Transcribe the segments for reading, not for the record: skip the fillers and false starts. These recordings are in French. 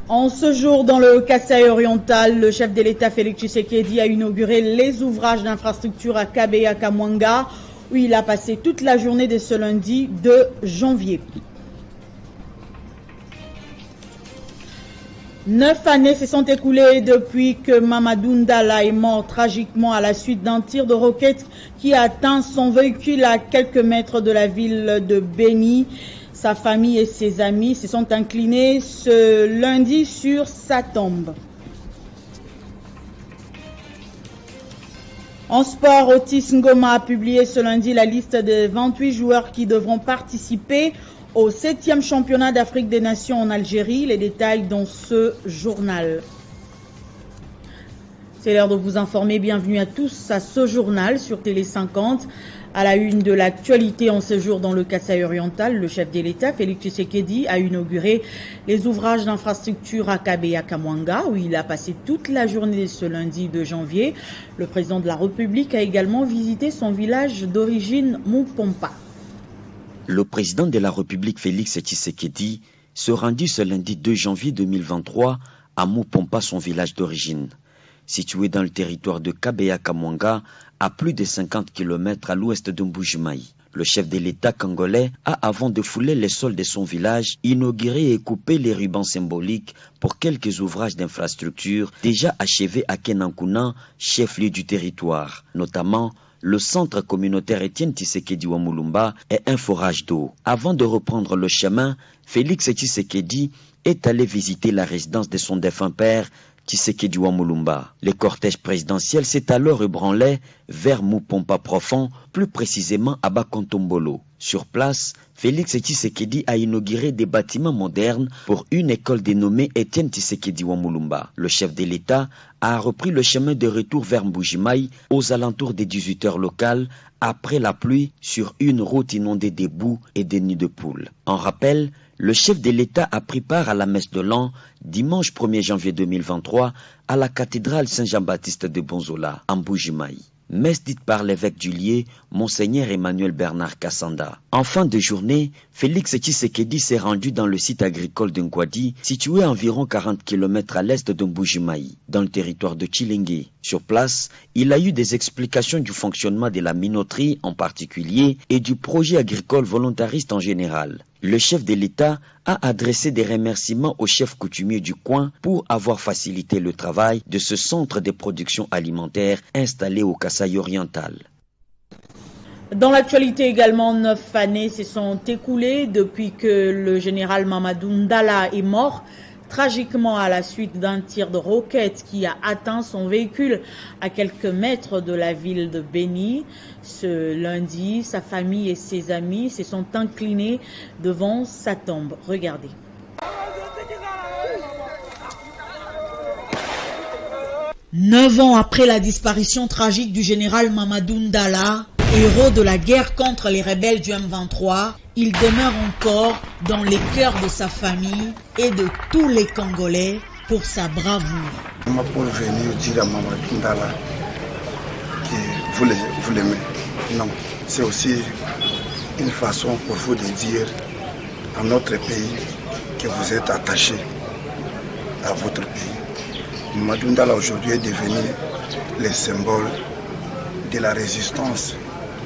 En ce jour, dans le Kasaï oriental, le chef de l'État Félix Tshisekedi a inauguré les ouvrages d'infrastructure à Kabe et à Kamwanga, où il a passé toute la journée de ce lundi 2 janvier. 9 années se sont écoulées depuis que Mamadou Ndala est mort tragiquement à la suite d'un tir de roquette qui a atteint son véhicule à quelques mètres de la ville de Beni. Sa famille et ses amis se sont inclinés ce lundi sur sa tombe. En sport, Otis Ngoma a publié ce lundi la liste des 28 joueurs qui devront participer au 7e championnat d'Afrique des Nations en Algérie. Les détails dans ce journal. C'est l'heure de vous informer. Bienvenue à tous à ce journal sur Télé 50. À la une de l'actualité en ce jour dans le Kasaï oriental, le chef de l'État, Félix Tshisekedi, a inauguré les ouvrages d'infrastructure à Kabe et à Kamwanga, où il a passé toute la journée ce lundi 2 janvier. Le président de la République a également visité son village d'origine, Mupompa. Le président de la République, Félix Tshisekedi, se rendit ce lundi 2 janvier 2023 à Mupompa, son village d'origine. Situé dans le territoire de Kabe et à Kamwanga, à plus de 50 km à l'ouest de Mbujimaï. Le chef de l'État congolais a, avant de fouler les sols de son village, inauguré et coupé les rubans symboliques pour quelques ouvrages d'infrastructure déjà achevés à Kenankuna, chef-lieu du territoire, notamment le centre communautaire Étienne Tshisekedi Wamulumba et un forage d'eau. Avant de reprendre le chemin, Félix Tshisekedi est allé visiter la résidence de son défunt père, Tshisekedi Wamulumba. Le cortège présidentiel s'est alors ébranlé vers Mupompa profond, plus précisément à Bakontombolo. Sur place, Félix Tshisekedi a inauguré des bâtiments modernes pour une école dénommée Étienne Tshisekedi Wamulumba. Le chef de l'État a repris le chemin de retour vers Mbujimaï aux alentours des 18h locales après la pluie sur une route inondée de boue et de nids de poules. En rappel, le chef de l'État a pris part à la messe de l'an dimanche 1er janvier 2023 à la cathédrale Saint-Jean-Baptiste de Bonzola, en Mbujimaï. Messe dite par l'évêque du lieu, Monseigneur Emmanuel Bernard Kassanda. En fin de journée, Félix Tshisekedi s'est rendu dans le site agricole de Ngwadi, situé à environ 40 km à l'est de Mbujimaï, dans le territoire de Tshilenge. Sur place, il a eu des explications du fonctionnement de la minoterie en particulier et du projet agricole volontariste en général. Le chef de l'État a adressé des remerciements au chef coutumier du coin pour avoir facilité le travail de ce centre de production alimentaire installé au Kasaï oriental. Dans l'actualité également, 9 années se sont écoulées depuis que le général Mamadou Ndala est mort tragiquement à la suite d'un tir de roquette qui a atteint son véhicule à quelques mètres de la ville de Beni. Ce lundi, sa famille et ses amis se sont inclinés devant sa tombe. Regardez. Neuf ans après la disparition tragique du général Mamadou Ndala, héros de la guerre contre les rebelles du M23, il demeure encore dans les cœurs de sa famille et de tous les Congolais pour sa bravoure. Moi, pour venir dire à Mamadou Ndala que vous l'aimez, non, c'est aussi une façon pour vous de dire à notre pays que vous êtes attaché à votre pays. Mamadou Ndala aujourd'hui est devenu le symbole de la résistance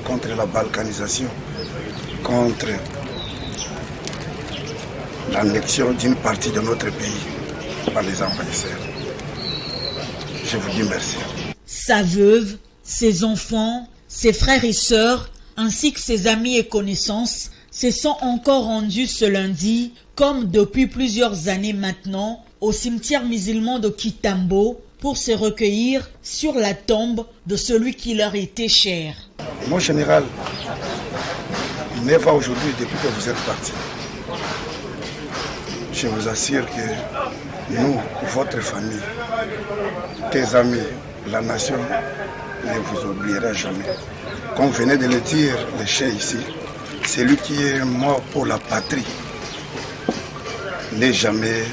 contre la balkanisation, contre l'annexion d'une partie de notre pays par les envahisseurs. Je vous dis merci. Sa veuve, ses enfants, ses frères et sœurs, ainsi que ses amis et connaissances, se sont encore rendus ce lundi, comme depuis plusieurs années maintenant, au cimetière musulman de Kitambo, pour se recueillir sur la tombe de celui qui leur était cher. Mon général, 9 ans aujourd'hui depuis que vous êtes parti. Je vous assure que nous, votre famille, tes amis, la nation ne vous oubliera jamais. Comme venait de le dire le chef ici, celui qui est mort pour la patrie n'est jamais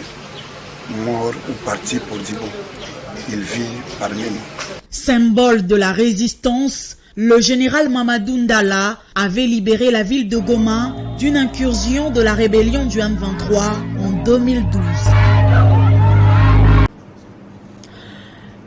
mort ou parti pour dire bon. Il vit parmi nous. Symbole de la résistance, le général Mamadou Ndala avait libéré la ville de Goma d'une incursion de la rébellion du M23 en 2012.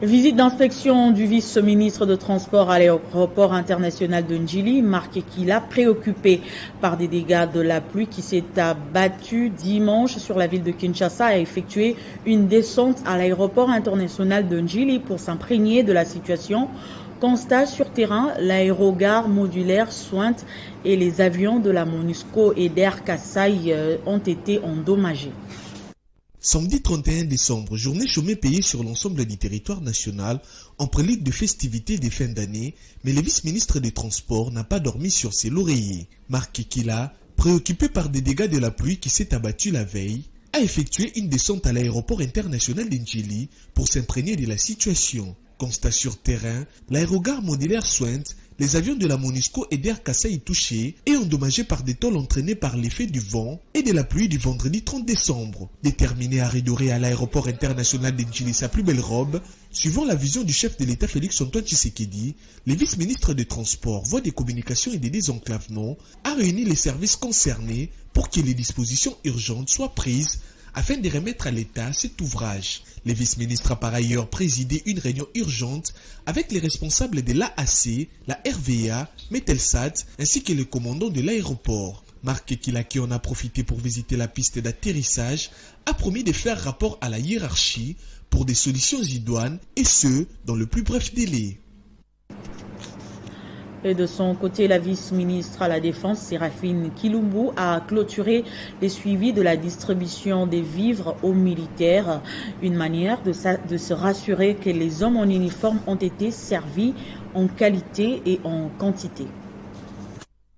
Visite d'inspection du vice-ministre de Transport à l'aéroport international de Ndjili, Marc Ekila, préoccupé par des dégâts de la pluie qui s'est abattue dimanche sur la ville de Kinshasa, a effectué une descente à l'aéroport international de Ndjili pour s'imprégner de la situation. Constat sur terrain, l'aérogare modulaire Sointe et les avions de la MONUSCO et d'Air Kasaï ont été endommagés. Samedi 31 décembre, journée chômée payée sur l'ensemble du territoire national en prélude de festivités des fins d'année, mais le vice-ministre des Transports n'a pas dormi sur ses lauriers. Marc Ekila, préoccupé par des dégâts de la pluie qui s'est abattue la veille, a effectué une descente à l'aéroport international d'Ndjili pour s'imprégner de la situation. Constat sur terrain, l'aérogare modulaire Sointe, les avions de la MONUSCO et d'Air Kasaï touchés et endommagés par des tôles entraînées par l'effet du vent et de la pluie du vendredi 30 décembre. Déterminé à redorer à l'aéroport international d'Ndjili sa plus belle robe, suivant la vision du chef de l'État Félix-Antoine Tshisekedi, le vice-ministre des Transports, voies des communications et des désenclavements, a réuni les services concernés pour que les dispositions urgentes soient prises afin de remettre à l'État cet ouvrage. Le vice-ministre a par ailleurs présidé une réunion urgente avec les responsables de l'AAC, la RVA, Metelsat ainsi que le commandant de l'aéroport. Marc Ekila, qui en a profité pour visiter la piste d'atterrissage, a promis de faire rapport à la hiérarchie pour des solutions idoines et ce, dans le plus bref délai. Et de son côté, la vice-ministre à la Défense, Séraphine Kilumbu, a clôturé les suivis de la distribution des vivres aux militaires, une manière de se rassurer que les hommes en uniforme ont été servis en qualité et en quantité.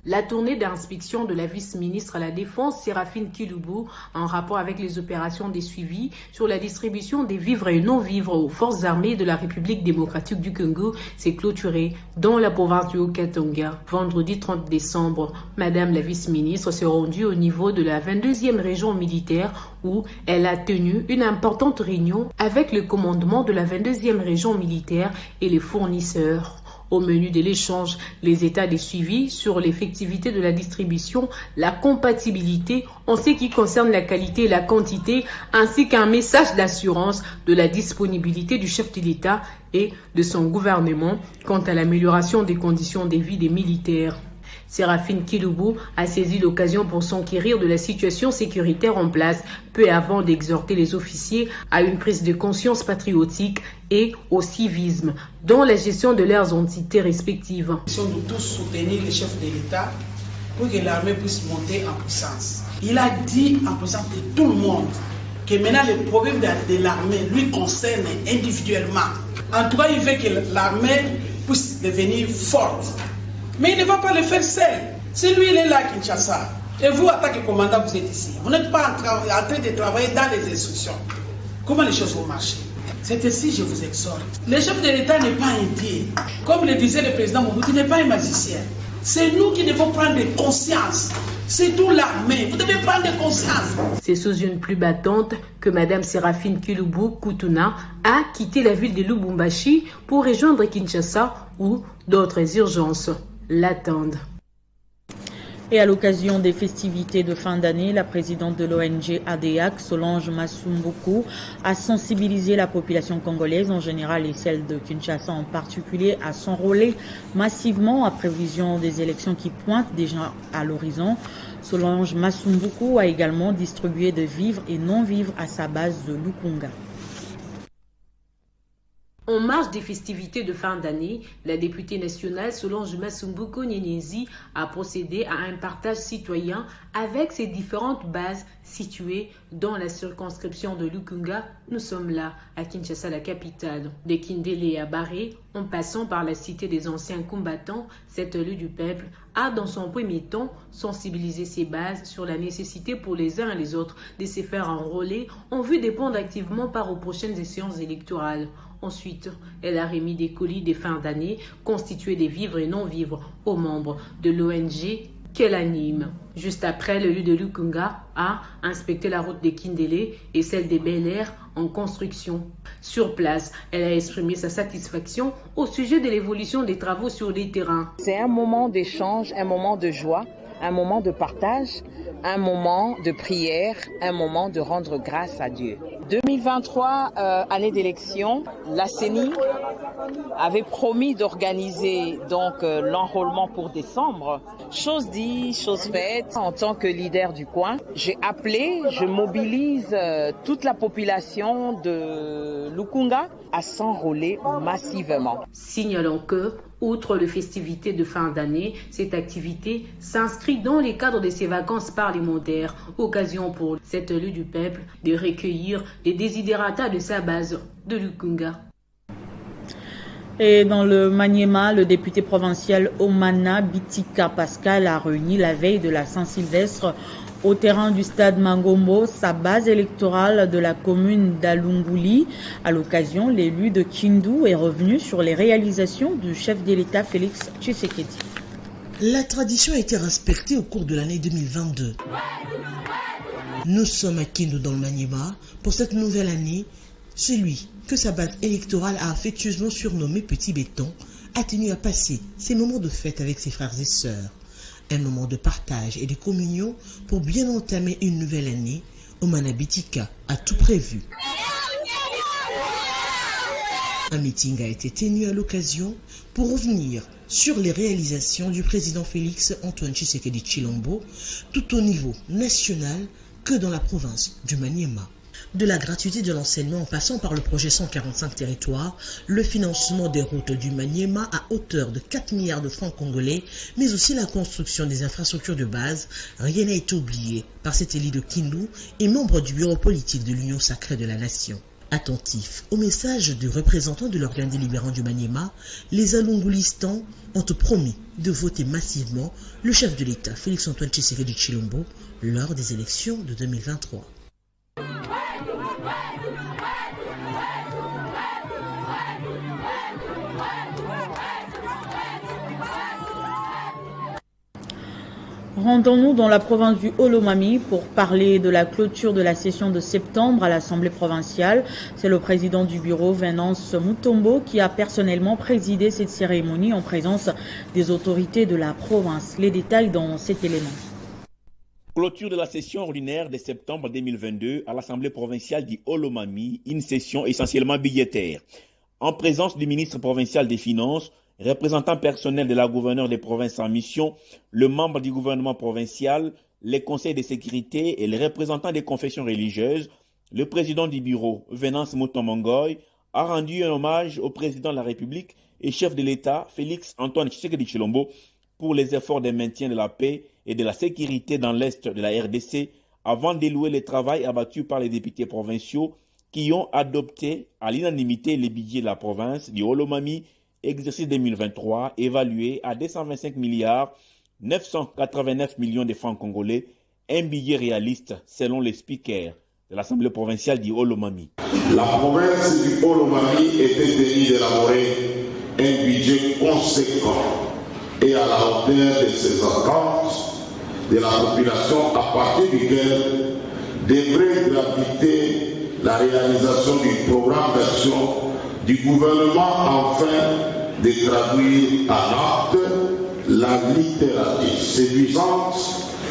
La tournée d'inspection de la vice-ministre à la Défense, Séraphine Kilumbu, en rapport avec les opérations des suivis sur la distribution des vivres et non-vivres aux forces armées de la République démocratique du Congo, s'est clôturée dans la province du Haut-Katanga. Vendredi 30 décembre, Madame la vice-ministre s'est rendue au niveau de la 22e région militaire où elle a tenu une importante réunion avec le commandement de la 22e région militaire et les fournisseurs. Au menu de l'échange, les états des suivis sur l'effectivité de la distribution, la compatibilité en ce qui concerne la qualité et la quantité, ainsi qu'un message d'assurance de la disponibilité du chef de l'État et de son gouvernement quant à l'amélioration des conditions de vie des militaires. Séraphine Kilumbu a saisi l'occasion pour s'enquérir de la situation sécuritaire en place, peu avant d'exhorter les officiers à une prise de conscience patriotique et au civisme dans la gestion de leurs entités respectives. Nous sommes tous soutenir les chefs de l'État pour que l'armée puisse monter en puissance. Il a dit en présence de tout le monde que maintenant le problème de l'armée lui concerne individuellement. En tout cas, il veut que l'armée puisse devenir forte. Mais il ne va pas le faire seul. C'est lui, il est là à Kinshasa. Et vous, en tant que commandant, vous êtes ici. Vous n'êtes pas en train de travailler dans les instructions. Comment les choses vont marcher? C'est ainsi, je vous exhorte. Le chef de l'État n'est pas un dieu. Comme le disait le président Mobutu, il n'est pas un magicien. C'est nous qui devons prendre conscience. C'est tout l'armée. Vous devez prendre conscience. C'est sous une pluie battante que Mme Séraphine Kilumbu Kutuna a quitté la ville de Lubumbashi pour rejoindre Kinshasa où d'autres urgences l'attendent. Et à l'occasion des festivités de fin d'année, la présidente de l'ONG ADEAC, Solange Masumbuku, a sensibilisé la population congolaise en général et celle de Kinshasa en particulier à s'enrôler massivement à prévision des élections qui pointent déjà à l'horizon. Solange Masumbuku a également distribué de vivres et non-vivres à sa base de Lukunga. En marge des festivités de fin d'année, la députée nationale Solange Masumbuku Nyenyezi a procédé à un partage citoyen avec ses différentes bases situées dans la circonscription de Lukunga. Nous sommes là, à Kinshasa, la capitale. De Kindélé à Barré, en passant par la cité des anciens combattants, cette élue du peuple a, dans son premier temps, sensibilisé ses bases sur la nécessité pour les uns et les autres de se faire enrôler en vue de prendre activement part aux prochaines échéances électorales. Ensuite, elle a remis des colis de fin d'année constitués des vivres et non-vivres aux membres de l'ONG qu'elle anime. Juste après, le lieu de Lukunga a inspecté la route de Kindélé et celle des Bel-Air en construction. Sur place, elle a exprimé sa satisfaction au sujet de l'évolution des travaux sur les terrains. C'est un moment d'échange, un moment de joie, un moment de partage, un moment de prière, un moment de rendre grâce à Dieu. 2023, année d'élection, la CENI avait promis d'organiser donc l'enrôlement pour décembre. Chose dit, chose faite. En tant que leader du coin, j'ai appelé, je mobilise toute la population de Lukunga à s'enrôler massivement. Signalons que, outre les festivités de fin d'année, cette activité s'inscrit dans les cadres de ces vacances parlementaires, occasion pour cet élu du peuple de recueillir les desiderata de sa base de Lukunga. Et dans le Maniema, le député provincial Omana Bitika Pascal a réuni la veille de la Saint-Sylvestre au terrain du stade Mangombo sa base électorale de la commune d'Alunguli. À l'occasion, l'élu de Kindu est revenu sur les réalisations du chef de l'État Félix Tshisekedi. La tradition a été respectée au cours de l'année 2022. Nous sommes à Kindu dans le Maniema pour cette nouvelle année. Celui que sa base électorale a affectueusement surnommé Petit Béton a tenu à passer ces moments de fête avec ses frères et sœurs. Un moment de partage et de communion pour bien entamer une nouvelle année. Omana Bitika a tout prévu. Un meeting a été tenu à l'occasion pour revenir sur les réalisations du président Félix Antoine Tshisekedi Tshilombo, tout au niveau national que dans la province du Maniema. De la gratuité de l'enseignement en passant par le projet 145 territoires, le financement des routes du Maniema à hauteur de 4 milliards de francs congolais, mais aussi la construction des infrastructures de base, rien n'a été oublié par cet élu de Kindu et membre du bureau politique de l'Union sacrée de la nation. Attentifs au message du représentant de l'organe délibérant du Maniema, les Alungulistans ont promis de voter massivement le chef de l'État Félix Antoine Tshisekedi Tshilombo lors des élections de 2023. Rendons-nous dans la province du Olomami pour parler de la clôture de la session de septembre à l'Assemblée provinciale. C'est le président du bureau, Venance Mutombo, qui a personnellement présidé cette cérémonie en présence des autorités de la province. Les détails dans cet élément. Clôture de la session ordinaire de septembre 2022 à l'Assemblée provinciale du Olomami, une session essentiellement budgétaire. En présence du ministre provincial des Finances, représentant personnel de la gouverneure des provinces en mission, le membre du gouvernement provincial, les conseils de sécurité et les représentants des confessions religieuses, le président du bureau, Venance Mutombo, a rendu un hommage au président de la République et chef de l'État, Félix Antoine Tshisekedi Tshilombo, pour les efforts de maintien de la paix et de la sécurité dans l'Est de la RDC, avant d'élouer le travail abattu par les députés provinciaux qui ont adopté à l'unanimité les budgets de la province du Olomami, exercice 2023, évalué à 225 milliards 989 millions de francs congolais, un budget réaliste selon les speakers de l'Assemblée provinciale du Olomami. La province du Olomami était tenue d'élaborer un budget conséquent et à la hauteur de ses attentes de la population, à partir duquel devrait graviter la réalisation du programme d'action du gouvernement afin de traduire en acte la littérature séduisante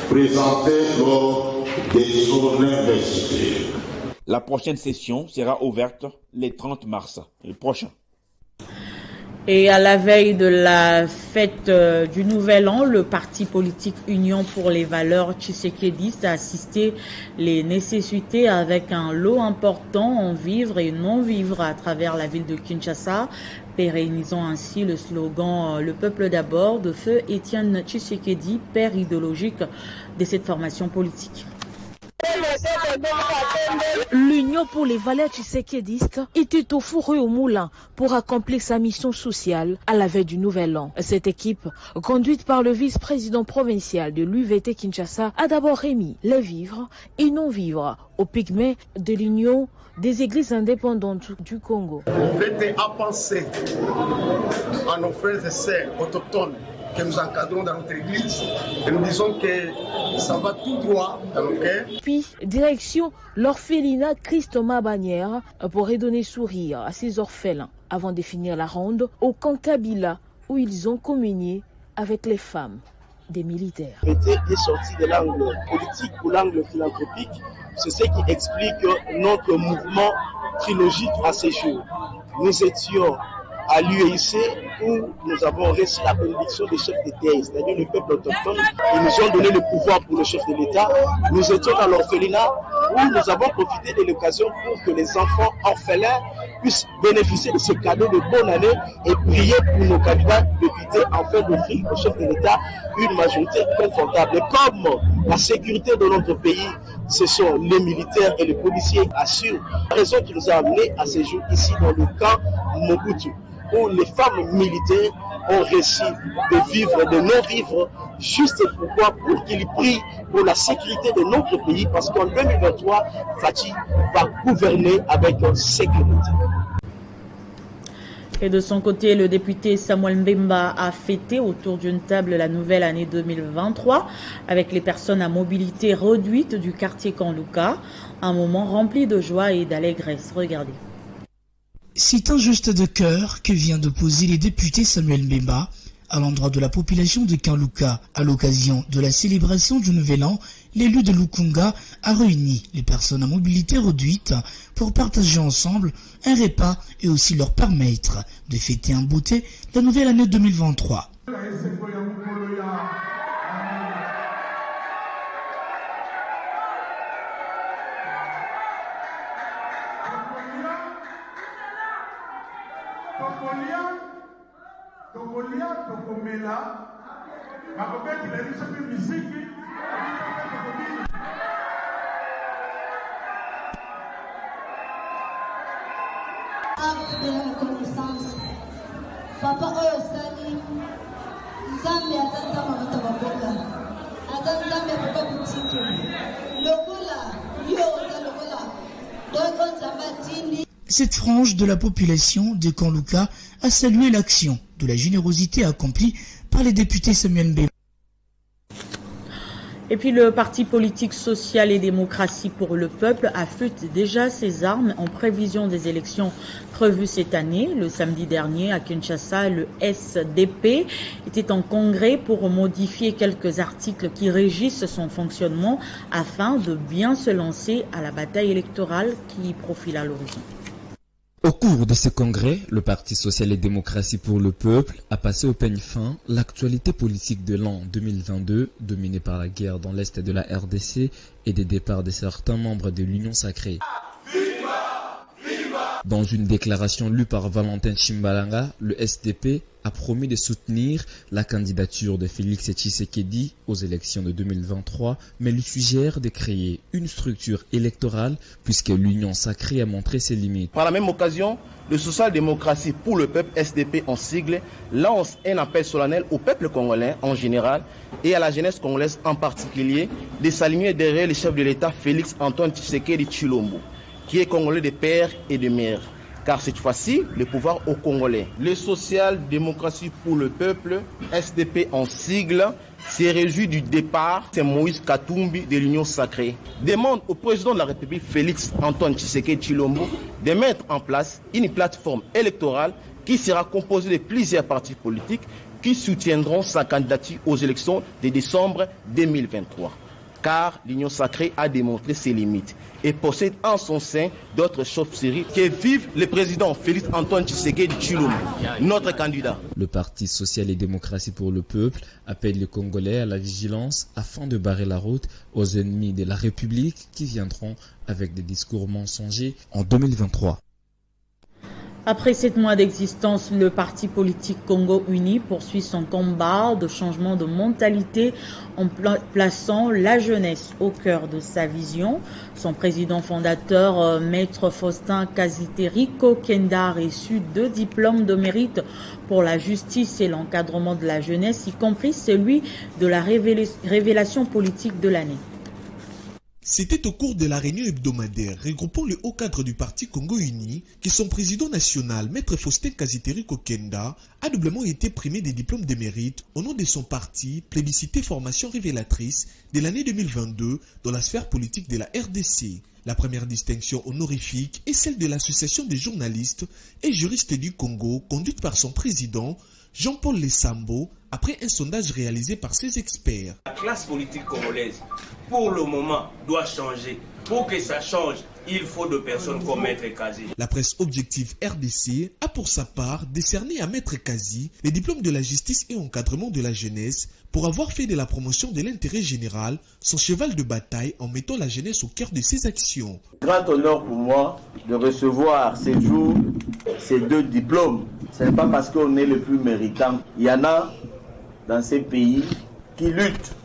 présentée lors de son investiture. La prochaine session sera ouverte le 30 mars prochain. Et à la veille de la fête du Nouvel An, le parti politique Union pour les valeurs tshisekédistes a assisté les nécessités avec un lot important en vivre et non-vivre à travers la ville de Kinshasa, pérennisant ainsi le slogan « Le peuple d'abord » de feu Étienne Tshisekedi, père idéologique de cette formation politique. L'Union pour les valeurs tshisékédistes était au four et au moulin pour accomplir sa mission sociale à la veille du Nouvel An. Cette équipe, conduite par le vice-président provincial de l'UVT Kinshasa, a d'abord remis les vivres et non-vivres aux pygmées de l'Union des églises indépendantes du Congo. L'UVT a pensé à nos frères et sœurs autochtones que nous encadrons dans notre église et nous disons que ça va tout droit dans nos cœurs. Puis, direction l'orphelinat Christ Thomas Bannière pour redonner sourire à ces orphelins avant de finir la ronde au camp Kabila où ils ont communié avec les femmes des militaires. Est sorti de l'angle politique ou l'angle philanthropique, c'est ce qui explique notre mouvement trilogique à ces jours. Nous étions à l'UEIC où nous avons reçu la bénédiction des chefs d'État, c'est-à-dire le peuple autochtone. Ils nous ont donné le pouvoir pour le chef de l'État. Nous étions dans l'orphelinat où nous avons profité de l'occasion pour que les enfants orphelins puissent bénéficier de ce cadeau de bonne année et prier pour nos candidats députés afin d'offrir au chef de l'État une majorité confortable. Et comme la sécurité de notre pays, ce sont les militaires et les policiers assurent, la raison qui nous a amenés à ces jours ici dans le camp Mobutu, où les femmes militaires ont réussi de vivre, de non-vivre, juste pourquoi pour qu'ils prient pour la sécurité de notre pays, parce qu'en 2023, Fati va gouverner avec sécurité. Et de son côté, le député Samuel Mbemba a fêté autour d'une table la nouvelle année 2023 avec les personnes à mobilité réduite du quartier Kanlouka. Un moment rempli de joie et d'allégresse. Regardez. C'est un geste de cœur que vient de poser les députés Samuel Mbemba à l'endroit de la population de Kanlouka. À l'occasion de la célébration du Nouvel An, l'élu de Lukunga a réuni les personnes à mobilité réduite pour partager ensemble un repas et aussi leur permettre de fêter en beauté la nouvelle année 2023. Acte de reconnaissance. Papa Osani, Nzambe atata mavita baboka. Ata Nzambe papa boutique. Lokola, yoza lokola. Dogo Nzambe. Cette frange de la population de Kanlouka a salué l'action de la générosité accomplie par les députés Samuel Mbemba. Et puis le parti politique Social et Démocratie pour le Peuple affûte déjà ses armes en prévision des élections prévues cette année. Le samedi dernier à Kinshasa, le SDP était en congrès pour modifier quelques articles qui régissent son fonctionnement afin de bien se lancer à la bataille électorale qui profile à l'horizon. Au cours de ce congrès, le Parti Social et Démocratie pour le Peuple a passé au peigne fin l'actualité politique de l'an 2022, dominée par la guerre dans l'est de la RDC et des départs de certains membres de l'Union sacrée. Dans une déclaration lue par Valentin Chimbalanga, le SDP a promis de soutenir la candidature de Félix Tshisekedi aux élections de 2023, mais lui suggère de créer une structure électorale puisque l'Union sacrée a montré ses limites. Par la même occasion, le Social-Démocratie pour le Peuple, SDP en sigle, lance un appel solennel au peuple congolais en général et à la jeunesse congolaise en particulier de s'aligner derrière le chef de l'État Félix Antoine Tshisekedi Tshilombo, qui est congolais de père et de mère. Car cette fois-ci, le pouvoir aux Congolais. Le Social-Démocratie pour le Peuple, SDP en sigle, s'est réjoui du départ de Moïse Katumbi de l'Union sacrée. Demande au président de la République, Félix Antoine Tshisekedi Tshilombo, de mettre en place une plateforme électorale qui sera composée de plusieurs partis politiques qui soutiendront sa candidature aux élections de décembre 2023. Car l'Union sacrée a démontré ses limites et possède en son sein d'autres chauves-souris que vive le président Félix Antoine Tshisekedi Tshilombo, notre candidat. Le Parti Social et Démocratie pour le Peuple appelle les Congolais à la vigilance afin de barrer la route aux ennemis de la République qui viendront avec des discours mensongers en 2023. Après 7 mois d'existence, le parti politique Congo Uni poursuit son combat de changement de mentalité en plaçant la jeunesse au cœur de sa vision. Son président fondateur, Maître Faustin Kaziteriko Kenda, a reçu 2 diplômes de mérite pour la justice et l'encadrement de la jeunesse, y compris celui de la révélation politique de l'année. C'était au cours de la réunion hebdomadaire regroupant le haut cadre du parti Congo Uni que son président national, Maître Faustin Kaziteriko Kenda, a doublement été primé des diplômes de mérite au nom de son parti plébiscité formation révélatrice de l'année 2022 dans la sphère politique de la RDC. La première distinction honorifique est celle de l'Association des journalistes et juristes du Congo, conduite par son président, Jean-Paul Lessambo, après un sondage réalisé par ses experts. La classe politique congolaise, pour le moment, doit changer. Pour que ça change, il faut de personnes comme Maître Kazi. La presse objective RDC a pour sa part décerné à Maître Kazi les diplômes de la justice et encadrement de la jeunesse pour avoir fait de la promotion de l'intérêt général son cheval de bataille en mettant la jeunesse au cœur de ses actions. Grand honneur pour moi de recevoir ces jours ces 2 diplômes. Ce n'est pas parce qu'on est le plus méritant. Il y en a dans ces pays qui luttent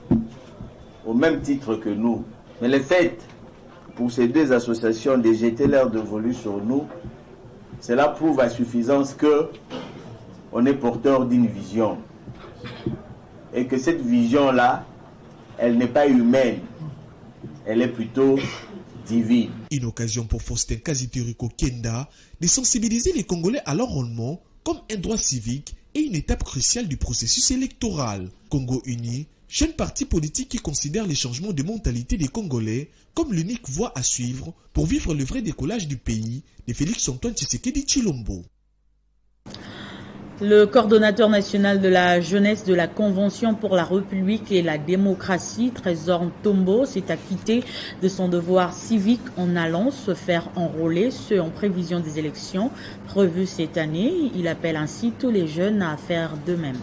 au même titre que nous. Mais le fait pour ces 2 associations de jeter leur dévolu sur nous, cela prouve à suffisance que on est porteur d'une vision. Et que cette vision-là, elle n'est pas humaine, elle est plutôt divine. Une occasion pour Faustin Kaziteriko Kenda de sensibiliser les Congolais à l'enrôlement comme un droit civique et une étape cruciale du processus électoral. Congo Uni, jeune parti politique qui considère les changements de mentalité des Congolais comme l'unique voie à suivre pour vivre le vrai décollage du pays de Félix-Antoine Tshisekedi Tshilombo. Le coordonnateur national de la jeunesse de la Convention pour la République et la démocratie, Trésor Ntombo, s'est acquitté de son devoir civique en allant se faire enrôler, ce en prévision des élections prévues cette année. Il appelle ainsi tous les jeunes à faire de même.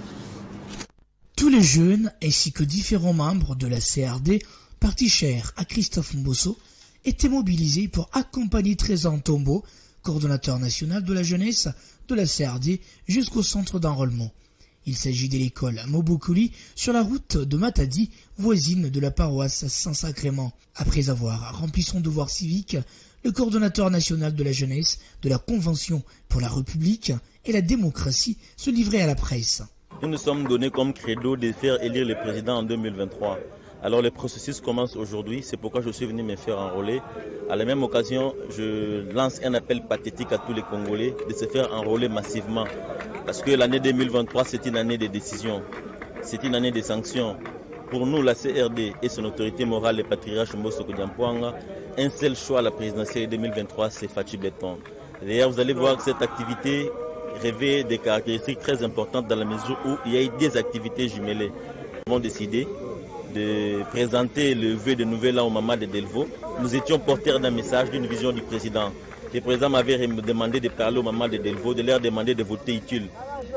Tous les jeunes ainsi que différents membres de la CRD, parti cher à Christophe Mbosso, étaient mobilisés pour accompagner Trésor Ntombo, coordonnateur national de la jeunesse de la CRD, jusqu'au centre d'enrôlement. Il s'agit de l'école Mobokoli sur la route de Matadi, voisine de la paroisse Saint-Sacrement. Après avoir rempli son devoir civique, le coordonnateur national de la jeunesse de la Convention pour la République et la démocratie se livrait à la presse. Nous nous sommes donnés comme credo de faire élire le président en 2023. Alors le processus commence aujourd'hui, c'est pourquoi je suis venu me faire enrôler. À la même occasion, je lance un appel pathétique à tous les Congolais de se faire enrôler massivement. Parce que l'année 2023, c'est une année de décision, c'est une année de sanctions. Pour nous, la CRD et son autorité morale, le patriarche Mbosso Kodiampouanga, un seul choix à la présidentielle 2023, c'est Fachi Beton. D'ailleurs, vous allez voir que cette activité revêt des caractéristiques très importantes dans la mesure où il y a eu des activités jumelées. Nous avons décidé de présenter le vœu de nouvel an au Maman de Delvaux. Nous étions porteurs d'un message, d'une vision du président. Le président m'avait demandé de parler au Maman de Delvaux, de leur demander de voter utile.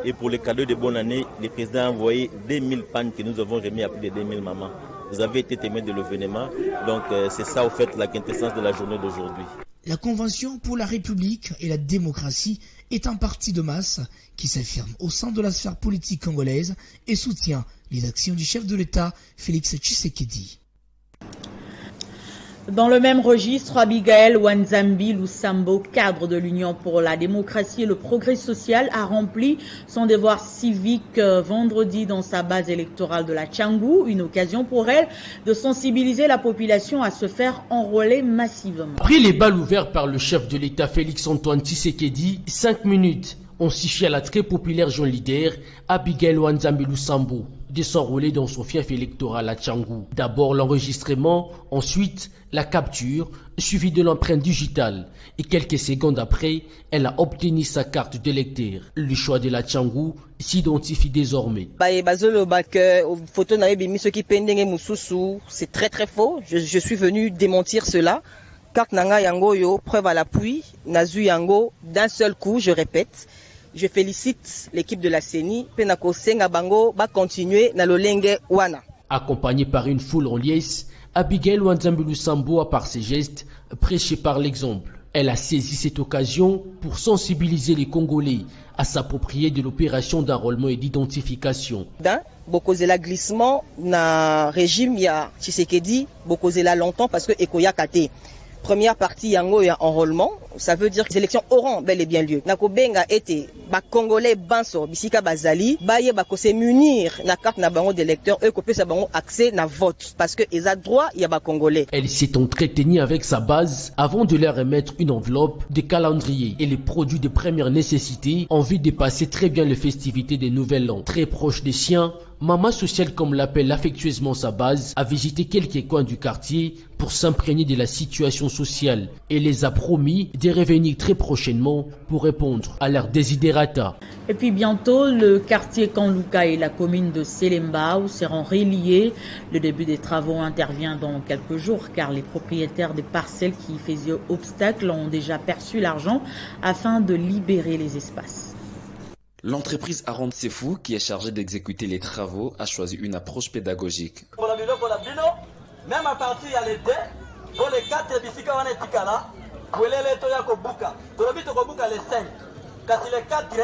Et pour les cadeaux de bonne année, le président a envoyé 2000 pannes que nous avons remis à plus de 2000 mamans. Vous avez été témoins de l'événement, donc c'est ça au fait la quintessence de la journée d'aujourd'hui. La Convention pour la République et la démocratie est un parti de masse qui s'affirme au sein de la sphère politique congolaise et soutient les actions du chef de l'État, Félix Tshisekedi. Dans le même registre, Abigail Wanzambi Lusambo, cadre de l'Union pour la démocratie et le progrès social, a rempli son devoir civique vendredi dans sa base électorale de la Tchangou, une occasion pour elle de sensibiliser la population à se faire enrôler massivement. Après les balles ouvertes par le chef de l'État Félix-Antoine Tshisekedi, 5 minutes ont suffi à la très populaire jeune leader Abigail Wanzambi Lusambo de s'enrôler dans son fief électoral à Tchangou. D'abord l'enregistrement, ensuite la capture, suivie de l'empreinte digitale. Et quelques secondes après, elle a obtenu sa carte d'électeur. Le choix de la Tchangou s'identifie désormais. C'est très très faux. Je suis venu démentir cela. Carte nanga yango yo, preuve à l'appui, nazu yango, d'un seul coup, je répète. Je félicite l'équipe de la CENI, Penako Senga Bango, va continuer na lolenge wana. Accompagnée par une foule en liesse, Abigail Wanzambi Lusambo a par ses gestes prêché par l'exemple. Elle a saisi cette occasion pour sensibiliser les Congolais à s'approprier de l'opération d'enrôlement et d'identification. Bokozela glissement na régime ya Tshisekedi, bokozela longtemps parce que ekoya kate. Première partie yango ya enrôlement, ça veut dire que les élections auront bel et bien lieu. Nakobenga été ba congolais banso bisika bazali baye bako se munir na carte na bango d'électeur eux kopesa bango accès na vote parce que ils a droit ya ba congolais. Elle s'est entretenue avec sa base avant de leur remettre une enveloppe de calendrier et les produits de première nécessité en vue de passer très bien les festivités des Nouvel An. Très proche des siens, Maman Sociale, comme l'appelle affectueusement sa base, a visité quelques coins du quartier pour s'imprégner de la situation sociale et les a promis de revenir très prochainement pour répondre à leurs desiderata. Et puis bientôt, le quartier Kanluka et la commune de Selembao seront reliés. Le début des travaux intervient dans quelques jours car les propriétaires des parcelles qui faisaient obstacle ont déjà perçu l'argent afin de libérer les espaces. L'entreprise Aron Sefou, qui est chargée d'exécuter les travaux, a choisi une approche pédagogique. Même à partir de l'été, pour les 4 bisika on est tikala, pour les lettres ya kobuka. Tolobi to kobuka les 5. Quand les 4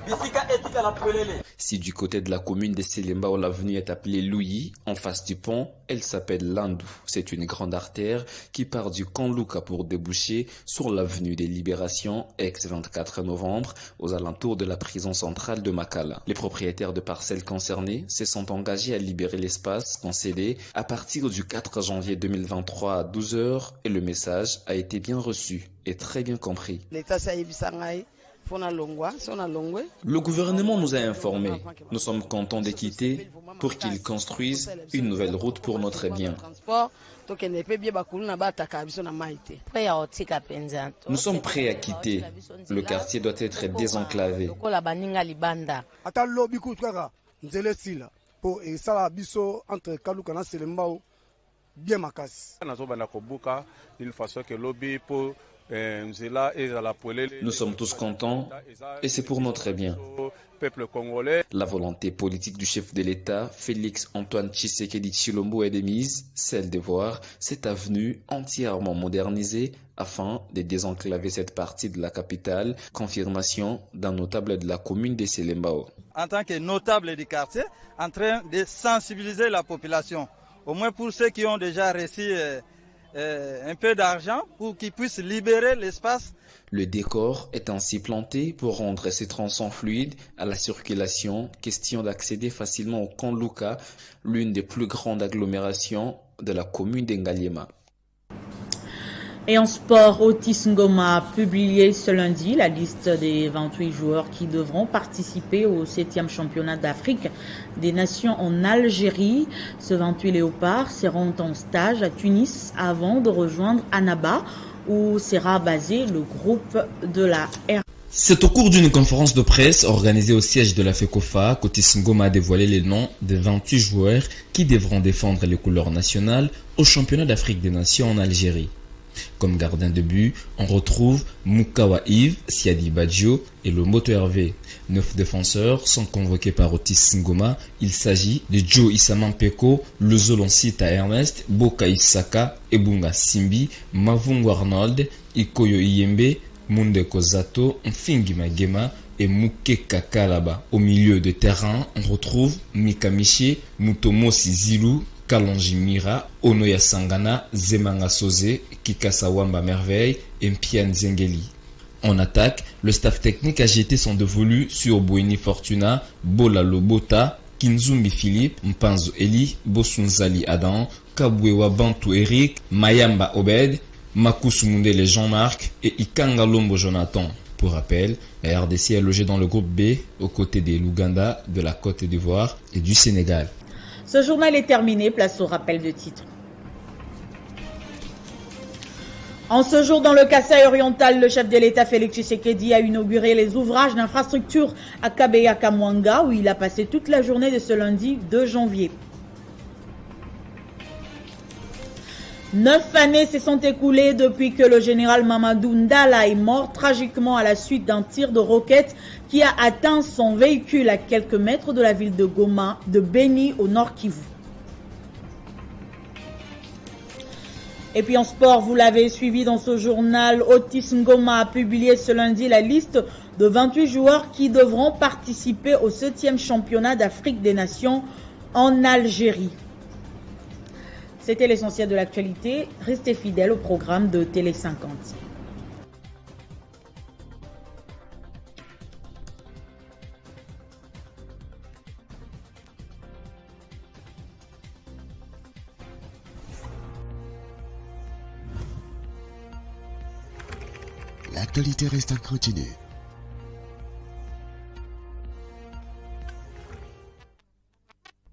bisika etikala pour les. Si du côté de la commune de Selembao, l'avenue est appelée Louis, en face du pont, elle s'appelle Landou. C'est une grande artère qui part du Kanluka pour déboucher sur l'avenue des Libérations, ex-24 novembre, aux alentours de la prison centrale de Makala. Les propriétaires de parcelles concernées se sont engagés à libérer l'espace concédé à partir du 4 janvier 2023 à 12h et le message a été bien reçu et très bien compris. Le gouvernement nous a informés. Nous sommes contents de quitter pour qu'ils construisent une nouvelle route pour notre bien. Nous sommes prêts à quitter. Le quartier doit être désenclavé. Nous sommes tous contents et c'est pour notre bien. La volonté politique du chef de l'État, Félix Antoine Tshisekedi Tshilombo, est de mise, celle de voir cette avenue entièrement modernisée afin de désenclaver cette partie de la capitale, confirmation d'un notable de la commune de Selembao. En tant que notable du quartier, en train de sensibiliser la population, au moins pour ceux qui ont déjà reçu un peu d'argent pour qu'ils puissent libérer l'espace. Le décor est ainsi planté pour rendre ces tronçons fluides à la circulation, question d'accéder facilement au Kanluka, l'une des plus grandes agglomérations de la commune d'Engaliema. Et en sport, Otis Ngoma a publié ce lundi la liste des 28 joueurs qui devront participer au 7e championnat d'Afrique des Nations en Algérie. Ce 28 léopards seront en stage à Tunis avant de rejoindre Annaba où sera basé le groupe de la R. C'est au cours d'une conférence de presse organisée au siège de la FECOFA qu'Otis Ngoma a dévoilé les noms des 28 joueurs qui devront défendre les couleurs nationales au championnat d'Afrique des Nations en Algérie. Comme gardien de but, on retrouve Moukawa Yves, Siadi Badjo et le Moto Hervé. 9 défenseurs sont convoqués par Otis Ngoma. Il s'agit de Joe Isamampeko, Lozolonsita Ernest, Boka Isaka, Ebunga Simbi, Mavungu Arnold, Ikoyo Iyembe, Mundeko Zato, Mfingi Magema et Mouke Kakalaba. Au milieu de terrain, on retrouve Mikamichi, Mutomosi Zilou, Kalonji Mira, Onoya Sangana, Zemanga Soze, Kikasawamba Merveille et Mpian Zengeli. En attaque, le staff technique a jeté son dévolu sur Bouini Fortuna, Bola Lobota, Kinzumbi Philippe, Mpanzo Eli, Bosunzali Adam, Kabwewa Bantu Eric, Mayamba Obed, Makusumundele Jean-Marc et Ikanga Lombo Jonathan. Pour rappel, la RDC est logée dans le groupe B aux côtés de l'Ouganda, de la Côte d'Ivoire et du Sénégal. Ce journal est terminé, place au rappel de titres. En ce jour, dans le Kasaï oriental, le chef de l'État Félix Tshisekedi a inauguré les ouvrages d'infrastructure à Kabeya Kamwanga, où il a passé toute la journée de ce lundi 2 janvier. 9 années se sont écoulées depuis que le général Mamadou Ndala est mort tragiquement à la suite d'un tir de roquette qui a atteint son véhicule à quelques mètres de la ville de Goma, de Beni, au nord Kivu. Et puis en sport, vous l'avez suivi dans ce journal, Otis Ngoma a publié ce lundi la liste de 28 joueurs qui devront participer au 7e championnat d'Afrique des Nations en Algérie. C'était l'essentiel de l'actualité. Restez fidèles au programme de Télé 50. L'actualité reste à continuer.